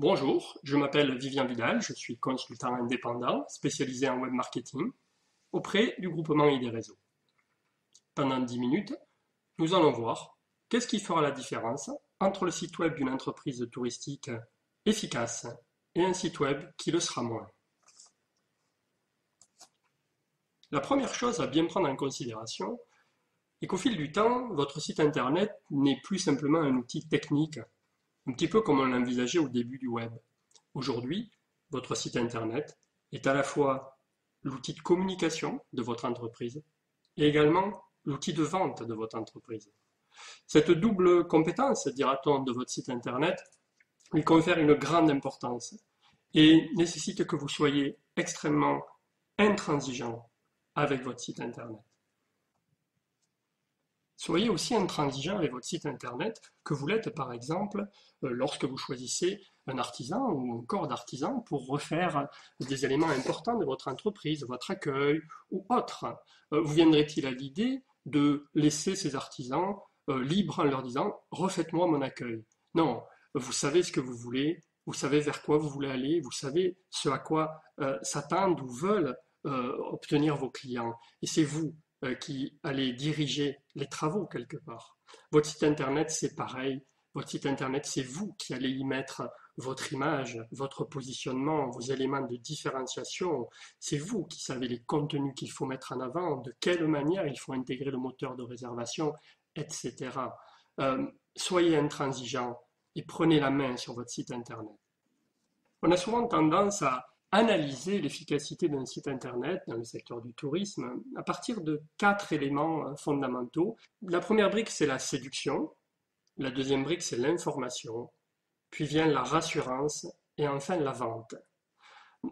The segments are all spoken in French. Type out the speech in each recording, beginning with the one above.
Bonjour, je m'appelle Vivien Vidal, je suis consultant indépendant spécialisé en web marketing auprès du groupement ID Réseau. Pendant 10 minutes, nous allons voir qu'est-ce qui fera la différence entre le site web d'une entreprise touristique efficace et un site web qui le sera moins. La première chose à bien prendre en considération est qu'au fil du temps, votre site internet n'est plus simplement un outil technique, un petit peu comme on l'envisageait au début du web. Aujourd'hui, votre site internet est à la fois l'outil de communication de votre entreprise et également l'outil de vente de votre entreprise. Cette double compétence, dira-t-on, de votre site internet lui confère une grande importance et nécessite que vous soyez extrêmement intransigeant avec votre site internet. Soyez aussi intransigeant avec votre site internet que vous l'êtes par exemple lorsque vous choisissez un artisan ou un corps d'artisan pour refaire des éléments importants de votre entreprise, votre accueil ou autre. Vous viendrait-il à l'idée de laisser ces artisans libres en leur disant refaites-moi mon accueil? Non, vous savez ce que vous voulez, vous savez vers quoi vous voulez aller, vous savez ce à quoi s'attendent ou veulent obtenir vos clients. Et c'est vous qui allez diriger les travaux quelque part. Votre site internet, c'est pareil. Votre site internet, c'est vous qui allez y mettre votre image, votre positionnement, vos éléments de différenciation. C'est vous qui savez les contenus qu'il faut mettre en avant, de quelle manière il faut intégrer le moteur de réservation, etc. Soyez intransigeant et prenez la main sur votre site internet. On a souvent tendance à analyser l'efficacité d'un site internet dans le secteur du tourisme à partir de 4 éléments fondamentaux. La première brique, c'est la séduction. La deuxième brique, c'est l'information. Puis vient la rassurance et enfin la vente.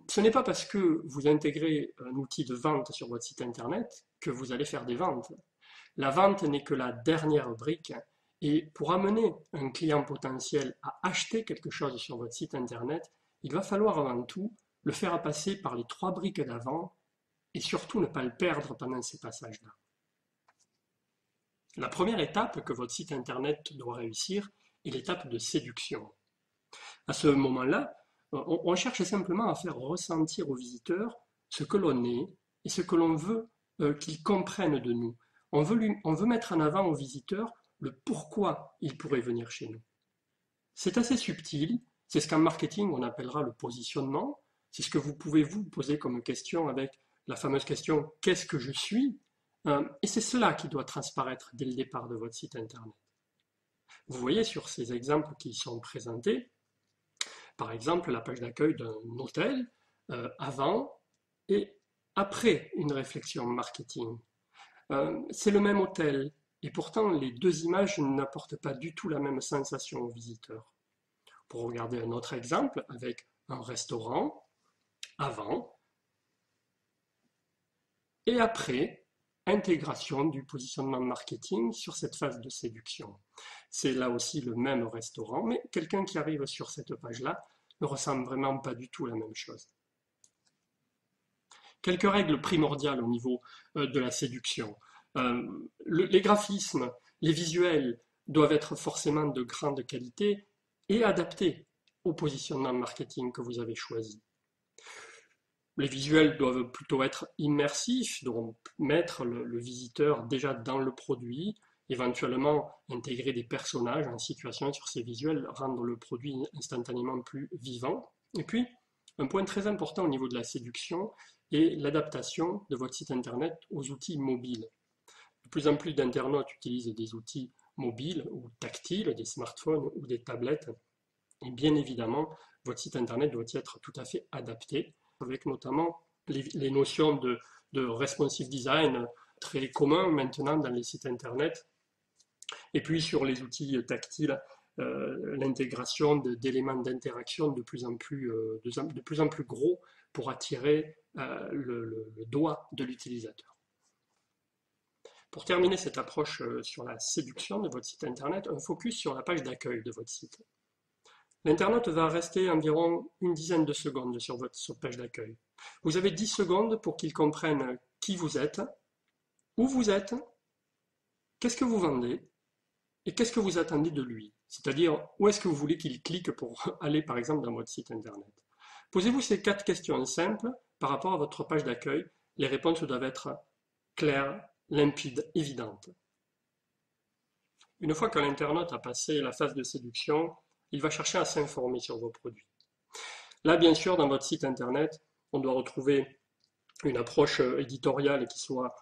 Ce n'est pas parce que vous intégrez un outil de vente sur votre site internet que vous allez faire des ventes. La vente n'est que la dernière brique et pour amener un client potentiel à acheter quelque chose sur votre site internet, il va falloir avant tout le faire passer par les 3 briques d'avant et surtout ne pas le perdre pendant ces passages-là. La première étape que votre site internet doit réussir est l'étape de séduction. À ce moment-là, on cherche simplement à faire ressentir aux visiteurs ce que l'on est et ce que l'on veut qu'ils comprennent de nous. On veut mettre en avant aux visiteurs le pourquoi ils pourraient venir chez nous. C'est assez subtil, c'est ce qu'en marketing on appellera le positionnement, c'est ce que vous pouvez vous poser comme question avec la fameuse question « Qu'est-ce que je suis ?» Et c'est cela qui doit transparaître dès le départ de votre site internet. Vous voyez sur ces exemples qui sont présentés, par exemple la page d'accueil d'un hôtel avant et après une réflexion marketing. C'est le même hôtel et pourtant les deux images n'apportent pas du tout la même sensation aux visiteurs. Pour regarder un autre exemple avec un restaurant avant et après intégration du positionnement marketing sur cette phase de séduction. C'est là aussi le même restaurant, mais quelqu'un qui arrive sur cette page-là ne ressent vraiment pas du tout la même chose. Quelques règles primordiales au niveau de la séduction. Les graphismes, les visuels doivent être forcément de grande qualité et adaptés au positionnement marketing que vous avez choisi. Les visuels doivent plutôt être immersifs, donc mettre le visiteur déjà dans le produit, éventuellement intégrer des personnages en situation sur ces visuels, rendre le produit instantanément plus vivant. Et puis, un point très important au niveau de la séduction est l'adaptation de votre site internet aux outils mobiles. De plus en plus d'internautes utilisent des outils mobiles ou tactiles, des smartphones ou des tablettes. Et bien évidemment, votre site internet doit y être tout à fait adapté, avec notamment les notions de responsive design très communs maintenant dans les sites internet. Et puis sur les outils tactiles, l'intégration d'éléments d'interaction de plus en plus gros pour attirer le doigt de l'utilisateur. Pour terminer cette approche sur la séduction de votre site internet, un focus sur la page d'accueil de votre site. L'internaute va rester environ une dizaine de secondes sur votre page d'accueil. Vous avez 10 secondes pour qu'il comprenne qui vous êtes, où vous êtes, qu'est-ce que vous vendez et qu'est-ce que vous attendez de lui. C'est-à-dire, où est-ce que vous voulez qu'il clique pour aller, par exemple, dans votre site Internet? Posez-vous ces 4 questions simples par rapport à votre page d'accueil. Les réponses doivent être claires, limpides, évidentes. Une fois que l'internaute a passé la phase de séduction, il va chercher à s'informer sur vos produits. Là, bien sûr, dans votre site Internet, on doit retrouver une approche éditoriale qui soit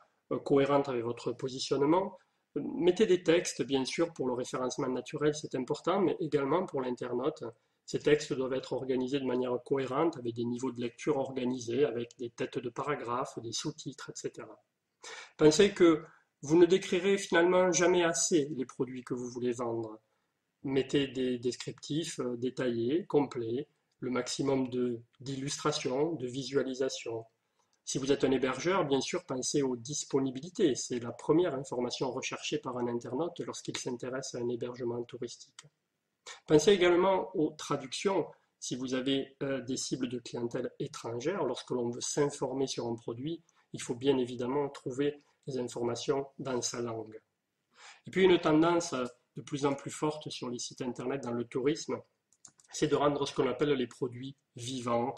cohérente avec votre positionnement. Mettez des textes, bien sûr, pour le référencement naturel, c'est important, mais également pour l'internaute. Ces textes doivent être organisés de manière cohérente, avec des niveaux de lecture organisés, avec des têtes de paragraphes, des sous-titres, etc. Pensez que vous ne décrirez finalement jamais assez les produits que vous voulez vendre. Mettez des descriptifs détaillés, complets, le maximum d'illustrations, de visualisations. Si vous êtes un hébergeur, bien sûr, pensez aux disponibilités. C'est la première information recherchée par un internaute lorsqu'il s'intéresse à un hébergement touristique. Pensez également aux traductions. Si vous avez des cibles de clientèle étrangère, lorsque l'on veut s'informer sur un produit, il faut bien évidemment trouver les informations dans sa langue. Et puis une tendance de plus en plus forte sur les sites internet dans le tourisme, c'est de rendre ce qu'on appelle les produits vivants,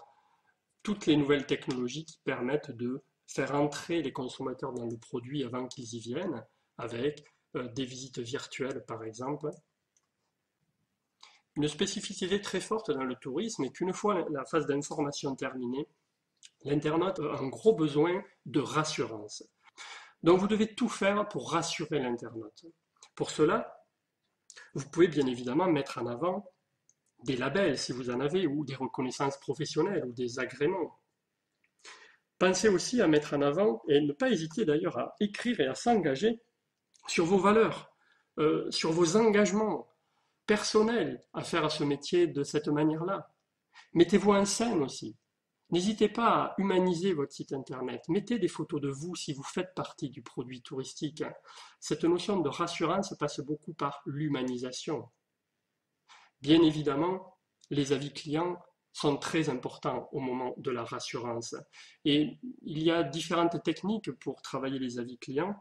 toutes les nouvelles technologies qui permettent de faire entrer les consommateurs dans le produit avant qu'ils y viennent, avec des visites virtuelles par exemple. Une spécificité très forte dans le tourisme est qu'une fois la phase d'information terminée, l'internaute a un gros besoin de rassurance. Donc vous devez tout faire pour rassurer l'internaute. Pour cela, vous pouvez bien évidemment mettre en avant des labels si vous en avez, ou des reconnaissances professionnelles, ou des agréments. Pensez aussi à mettre en avant, et ne pas hésiter d'ailleurs à écrire et à s'engager sur vos valeurs, sur vos engagements personnels à faire ce métier de cette manière-là. Mettez-vous en scène aussi. N'hésitez pas à humaniser votre site internet. Mettez des photos de vous si vous faites partie du produit touristique. Cette notion de rassurance passe beaucoup par l'humanisation. Bien évidemment, les avis clients sont très importants au moment de la rassurance. Et il y a différentes techniques pour travailler les avis clients,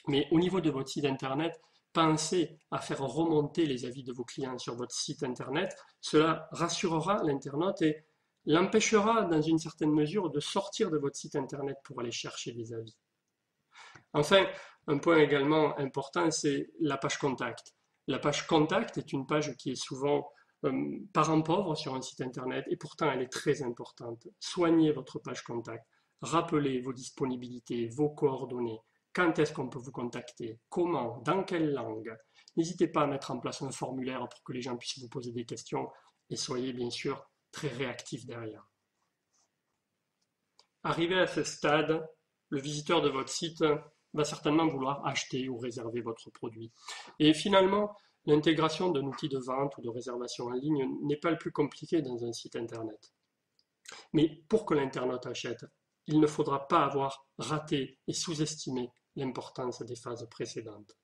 mais au niveau de votre site internet, pensez à faire remonter les avis de vos clients sur votre site internet. Cela rassurera l'internaute et l'empêchera dans une certaine mesure de sortir de votre site internet pour aller chercher des avis. Enfin, un point également important, c'est la page contact. La page contact est une page qui est souvent parent pauvre sur un site internet et pourtant elle est très importante. Soignez votre page contact, rappelez vos disponibilités, vos coordonnées, quand est-ce qu'on peut vous contacter, comment, dans quelle langue. N'hésitez pas à mettre en place un formulaire pour que les gens puissent vous poser des questions et soyez bien sûr très réactifs derrière. Arrivé à ce stade, le visiteur de votre site va certainement vouloir acheter ou réserver votre produit. Et finalement, l'intégration d'un outil de vente ou de réservation en ligne n'est pas le plus compliqué dans un site internet. Mais pour que l'internaute achète, il ne faudra pas avoir raté et sous-estimé l'importance des phases précédentes.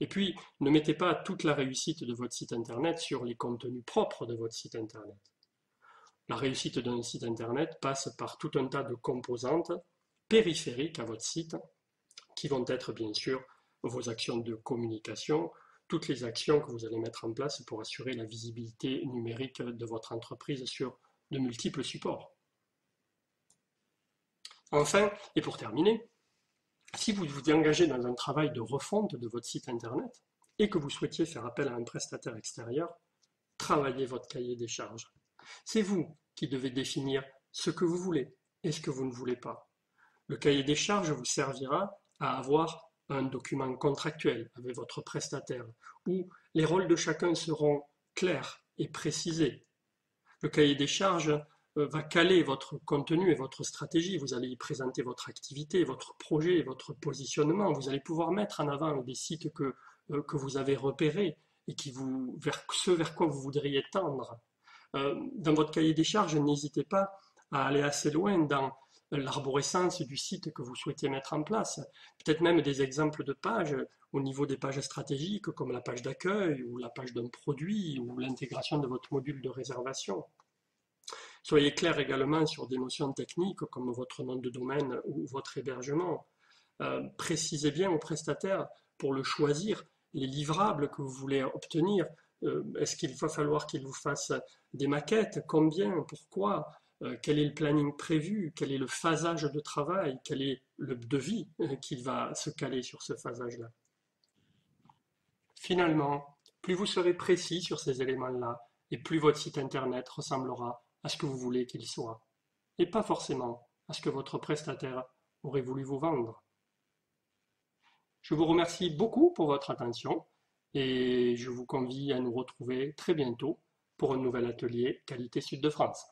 Et puis, ne mettez pas toute la réussite de votre site internet sur les contenus propres de votre site internet. La réussite d'un site internet passe par tout un tas de composantes périphériques à votre site, qui vont être bien sûr vos actions de communication, toutes les actions que vous allez mettre en place pour assurer la visibilité numérique de votre entreprise sur de multiples supports. Enfin, et pour terminer, si vous vous engagez dans un travail de refonte de votre site internet et que vous souhaitiez faire appel à un prestataire extérieur, travaillez votre cahier des charges. C'est vous qui devez définir ce que vous voulez et ce que vous ne voulez pas. Le cahier des charges vous servira à avoir un document contractuel avec votre prestataire où les rôles de chacun seront clairs et précisés. Le cahier des charges va caler votre contenu et votre stratégie. Vous allez y présenter votre activité, votre projet, votre positionnement. Vous allez pouvoir mettre en avant des sites que vous avez repérés et ce vers quoi vous voudriez tendre. Dans votre cahier des charges, n'hésitez pas à aller assez loin dans l'arborescence du site que vous souhaitez mettre en place. Peut-être même des exemples de pages au niveau des pages stratégiques comme la page d'accueil ou la page d'un produit ou l'intégration de votre module de réservation. Soyez clair également sur des notions techniques comme votre nom de domaine ou votre hébergement. Précisez bien au prestataire pour le choisir les livrables que vous voulez obtenir. Est-ce qu'il va falloir qu'il vous fasse des maquettes? Combien? Pourquoi? Quel est le planning prévu? Quel est le phasage de travail? Quel est le devis qui va se caler sur ce phasage-là? Finalement, plus vous serez précis sur ces éléments-là, et plus votre site internet ressemblera à ce que vous voulez qu'il soit, et pas forcément à ce que votre prestataire aurait voulu vous vendre. Je vous remercie beaucoup pour votre attention et je vous convie à nous retrouver très bientôt pour un nouvel atelier Qualité Sud de France.